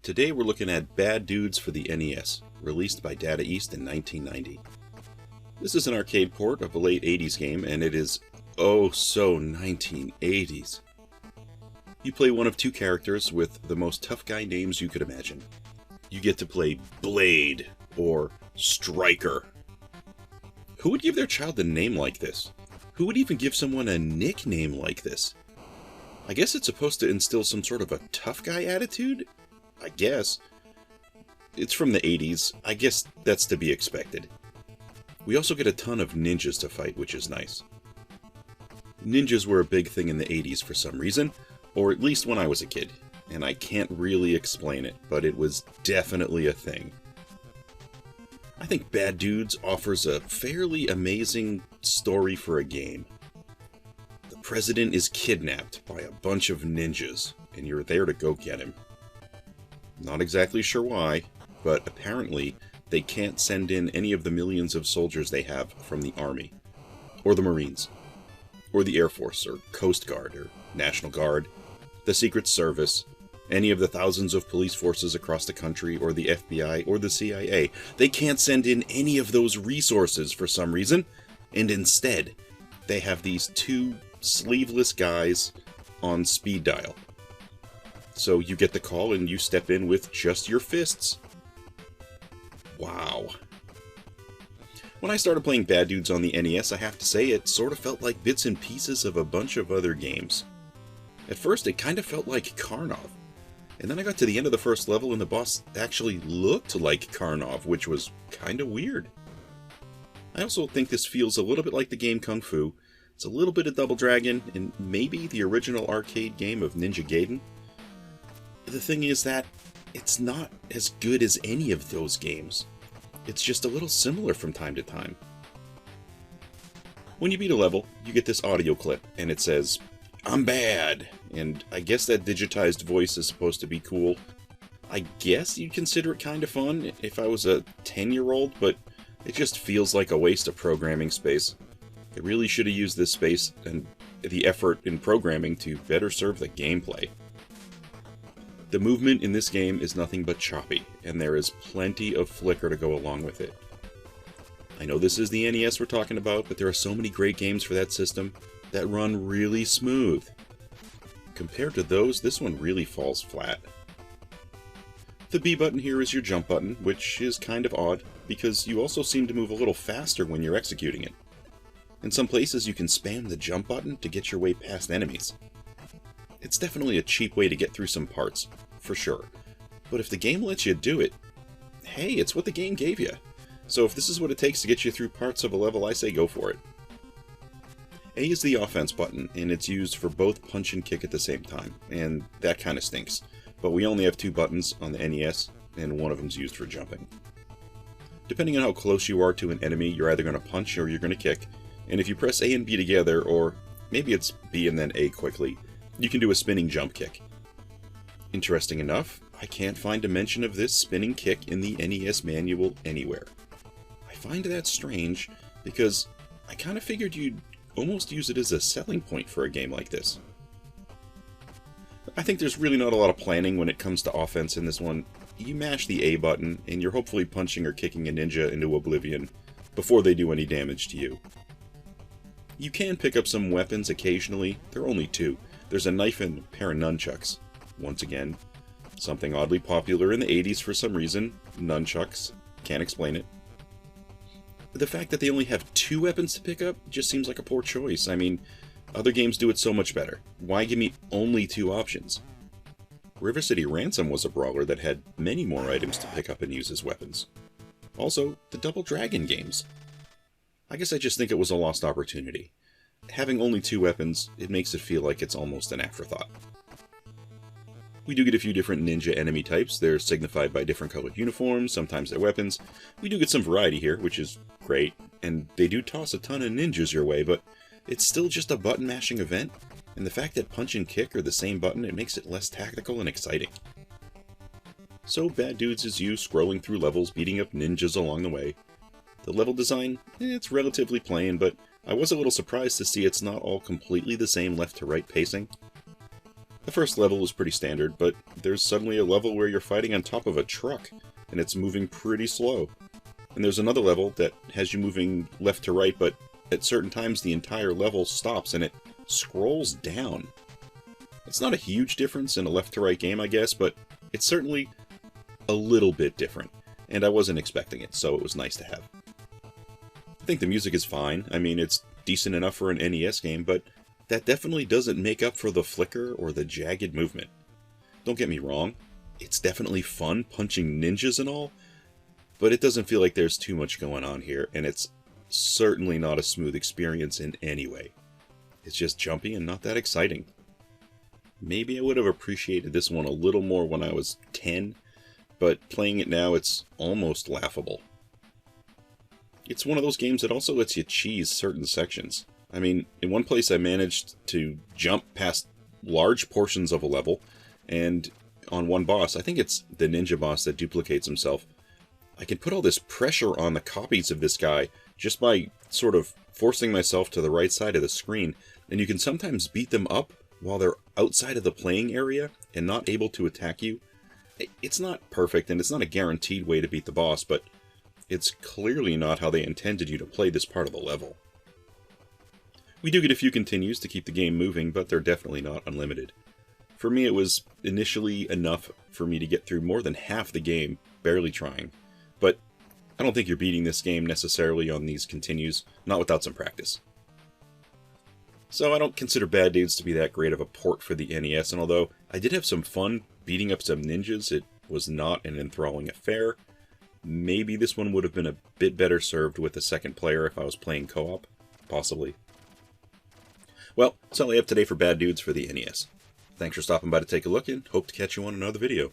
Today we're looking at Bad Dudes for the NES, released by Data East in 1990. This is an arcade port of a late 80s game, and it is oh so 1980s. You play one of two characters with the most tough guy names you could imagine. You get to play Blade, or Striker. Who would give their child a name like this? Who would even give someone a nickname like this? I guess it's supposed to instill some sort of a tough guy attitude? I guess. It's from the 80s. I guess that's to be expected. We also get a ton of ninjas to fight, which is nice. Ninjas were a big thing in the 80s for some reason, or at least when I was a kid, and I can't really explain it, but it was definitely a thing. I think Bad Dudes offers a fairly amazing story for a game. The president is kidnapped by a bunch of ninjas, and you're there to go get him. Not exactly sure why, but apparently they can't send in any of the millions of soldiers they have from the Army, or the Marines, or the Air Force, or Coast Guard, or National Guard, the Secret Service, any of the thousands of police forces across the country, or the FBI, or the CIA. They can't send in any of those resources for some reason, and instead, they have these two sleeveless guys on speed dial. So you get the call and you step in with just your fists. Wow. When I started playing Bad Dudes on the NES, I have to say it sort of felt like bits and pieces of a bunch of other games. At first it kind of felt like Karnov, and then I got to the end of the first level and the boss actually looked like Karnov, which was kind of weird. I also think this feels a little bit like the game Kung Fu. It's a little bit of Double Dragon, and maybe the original arcade game of Ninja Gaiden. The thing is that it's not as good as any of those games. It's just a little similar from time to time. When you beat a level, you get this audio clip, and it says, "I'm bad," and I guess that digitized voice is supposed to be cool. I guess you'd consider it kind of fun if I was a 10-year-old, but it just feels like a waste of programming space. They really should have used this space and the effort in programming to better serve the gameplay. The movement in this game is nothing but choppy, and there is plenty of flicker to go along with it. I know this is the NES we're talking about, but there are so many great games for that system that run really smooth. Compared to those, this one really falls flat. The B button here is your jump button, which is kind of odd, because you also seem to move a little faster when you're executing it. In some places you can spam the jump button to get your way past enemies. It's definitely a cheap way to get through some parts, for sure. But if the game lets you do it, hey, it's what the game gave you. So if this is what it takes to get you through parts of a level, I say go for it. A is the offense button, and it's used for both punch and kick at the same time, and that kind of stinks. But we only have two buttons on the NES, and one of them's used for jumping. Depending on how close you are to an enemy, you're either going to punch or you're going to kick, and if you press A and B together, or maybe it's B and then A quickly, you can do a spinning jump kick. Interesting enough, I can't find a mention of this spinning kick in the NES manual anywhere. I find that strange, because I kind of figured you'd almost use it as a selling point for a game like this. I think there's really not a lot of planning when it comes to offense in this one. You mash the A button, and you're hopefully punching or kicking a ninja into oblivion before they do any damage to you. You can pick up some weapons occasionally. There are only two. There's a knife and a pair of nunchucks. Once again, something oddly popular in the 80s for some reason. Nunchucks. Can't explain it. The fact that they only have two weapons to pick up just seems like a poor choice. I mean, other games do it so much better. Why give me only two options? River City Ransom was a brawler that had many more items to pick up and use as weapons. Also, the Double Dragon games. I guess I just think it was a lost opportunity. Having only two weapons, it makes it feel like it's almost an afterthought. We do get a few different ninja enemy types. They're signified by different colored uniforms, sometimes their weapons. We do get some variety here, which is great, and they do toss a ton of ninjas your way, but it's still just a button mashing event, and the fact that punch and kick are the same button, it makes it less tactical and exciting. So Bad Dudes is you scrolling through levels, beating up ninjas along the way. The level design, it's relatively plain, but I was a little surprised to see it's not all completely the same left-to-right pacing. The first level was pretty standard, but there's suddenly a level where you're fighting on top of a truck, and it's moving pretty slow. And there's another level that has you moving left to right, but at certain times the entire level stops and it scrolls down. It's not a huge difference in a left-to-right game, I guess, but it's certainly a little bit different, and I wasn't expecting it, so it was nice to have. I think the music is fine. I mean, it's decent enough for an NES game, but that definitely doesn't make up for the flicker or the jagged movement. Don't get me wrong, it's definitely fun punching ninjas and all, but it doesn't feel like there's too much going on here, and it's certainly not a smooth experience in any way. It's just jumpy and not that exciting. Maybe I would have appreciated this one a little more when I was 10, but playing it now it's almost laughable. It's one of those games that also lets you cheese certain sections. I mean, in one place I managed to jump past large portions of a level, and on one boss, I think it's the ninja boss that duplicates himself, I can put all this pressure on the copies of this guy just by sort of forcing myself to the right side of the screen, and you can sometimes beat them up while they're outside of the playing area and not able to attack you. It's not perfect, and it's not a guaranteed way to beat the boss, but it's clearly not how they intended you to play this part of the level. We do get a few continues to keep the game moving, but they're definitely not unlimited. For me, it was initially enough for me to get through more than half the game, barely trying. But I don't think you're beating this game necessarily on these continues, not without some practice. So I don't consider Bad Dudes to be that great of a port for the NES, and although I did have some fun beating up some ninjas, it was not an enthralling affair. Maybe this one would have been a bit better served with a second player if I was playing co-op. Possibly. Well, that's all I have today for Bad Dudes for the NES. Thanks for stopping by to take a look, and hope to catch you on another video.